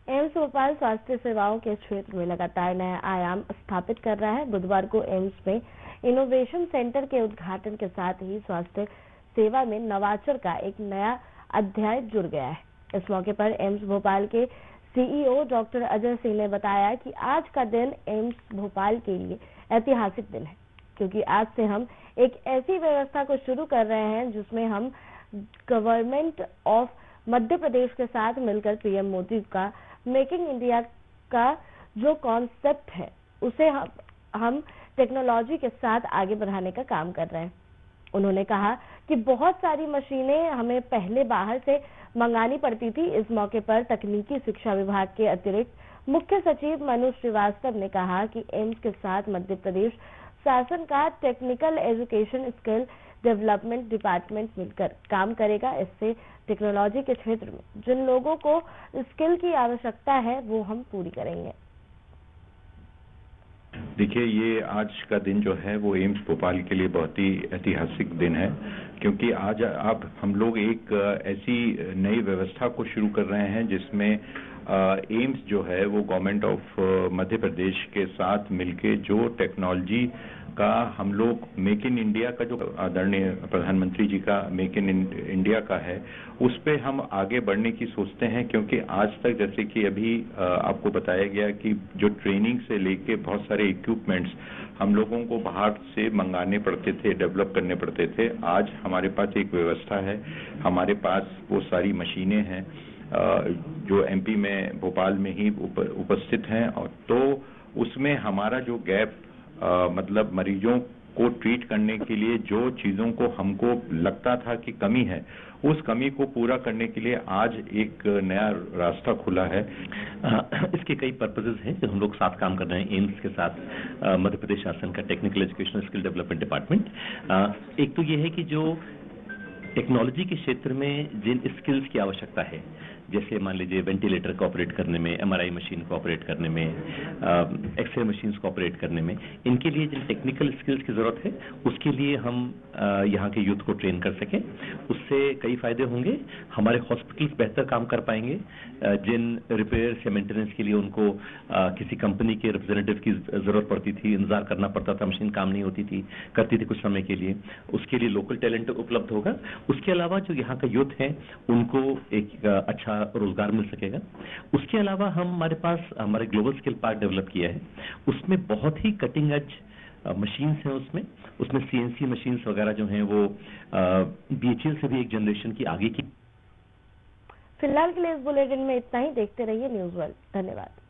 AIIMS Bhopal स्वास्थ्य सेवाओं के क्षेत्र में लगातार नया आयाम स्थापित कर रहा है। बुधवार को एम्स में इनोवेशन सेंटर के उद्घाटन के साथ ही स्वास्थ्य सेवा में नवाचार का एक नया अध्याय जुड़ गया है। इस मौके पर एम्स भोपाल के सीईओ डॉक्टर अजय सिंह ने बताया कि आज का दिन एम्स भोपाल के लिए ऐतिहासिक दिन है, क्योंकि आज से हम एक ऐसी व्यवस्था को शुरू कर रहे हैं जिसमें हम गवर्नमेंट ऑफ मध्य प्रदेश के साथ मिलकर पीएम मोदी का मेक इन इंडिया का जो कॉन्सेप्ट है उसे हम टेक्नोलॉजी के साथ आगे बढ़ाने का काम कर रहे हैं। उन्होंने कहा कि बहुत सारी मशीनें हमें पहले बाहर से मंगानी पड़ती थी। इस मौके पर तकनीकी शिक्षा विभाग के अतिरिक्त मुख्य सचिव मनु श्रीवास्तव ने कहा कि एम्स के साथ मध्य प्रदेश शासन का technical education skill development department मिलकर काम करेगा। इससे टेक्नोलॉजी के क्षेत्र में जिन लोगों को स्किल की आवश्यकता है वो हम पूरी करेंगे। देखिए, ये आज का दिन जो है वो एम्स भोपाल के लिए बहुत ही ऐतिहासिक दिन है, क्योंकि आज अब हम लोग एक ऐसी नई व्यवस्था को शुरू कर रहे हैं जिसमें एम्स जो है वो गवर्नमेंट ऑफ मध्य प्रदेश के साथ मिलके जो टेक्नोलॉजी का हम लोग मेक इन इंडिया का जो आदरणीय प्रधानमंत्री जी का मेक इन इंडिया का है उस पे हम आगे बढ़ने की सोचते हैं। क्योंकि आज तक जैसे कि अभी आपको बताया गया कि जो ट्रेनिंग से लेके बहुत सारे इक्विपमेंट्स हम लोगों को बाहर से मंगाने पड़ते थे, डेवलप करने पड़ते थे। आज हमारे पास एक व्यवस्था है, हमारे पास वो सारी मशीनें हैं जो एमपी में भोपाल में ही उपस्थित हैं, और तो उसमें हमारा जो गैप मतलब मरीजों को ट्रीट करने के लिए जो चीजों को हमको लगता था कि कमी है, उस कमी को पूरा करने के लिए आज एक नया रास्ता खुला है। इसके कई पर्पसेस हैं जो हम लोग साथ काम कर रहे हैं एम्स के साथ मध्य प्रदेश शासन का technical education skill development department. एक तो ये है कि जो टेक्नोलॉजी के क्षेत्र में जिन स्किल्स की आवश्यकता है, जैसे मान लीजिए वेंटिलेटर को ऑपरेट करने में, एमआरआई मशीन को ऑपरेट करने में, एक्सरे मशीन्स को ऑपरेट करने में, इनके लिए जिन टेक्निकल स्किल्स की जरूरत है उसके लिए हम यहाँ के यूथ को ट्रेन कर सकें। उससे कई फायदे होंगे। हमारे हॉस्पिटल्स बेहतर काम कर पाएंगे। जिन रिपेयर या मेंटेनेंस के लिए उनको किसी कंपनी के रिप्रेजेंटेटिव की जरूरत पड़ती थी, इंतजार करना पड़ता था, मशीन काम नहीं होती थी, करती थी कुछ समय के लिए, उसके लिए लोकल टैलेंट उपलब्ध होगा। उसके अलावा जो यहाँ का यूथ है उनको एक अच्छा रोजगार मिल सकेगा। उसके अलावा हमारे पास हमारे ग्लोबल स्किल पार्क डेवलप किया है, उसमें बहुत ही कटिंग एज मशीन्स हैं। उसमें सीएनसी मशीन्स वगैरह जो हैं वो बीएचईएल से भी एक जनरेशन की आगे की। फिलहाल के लिए इस बुलेटिन में इतना ही। देखते रहिए न्यूज़ वर्ल्ड। धन्यवाद।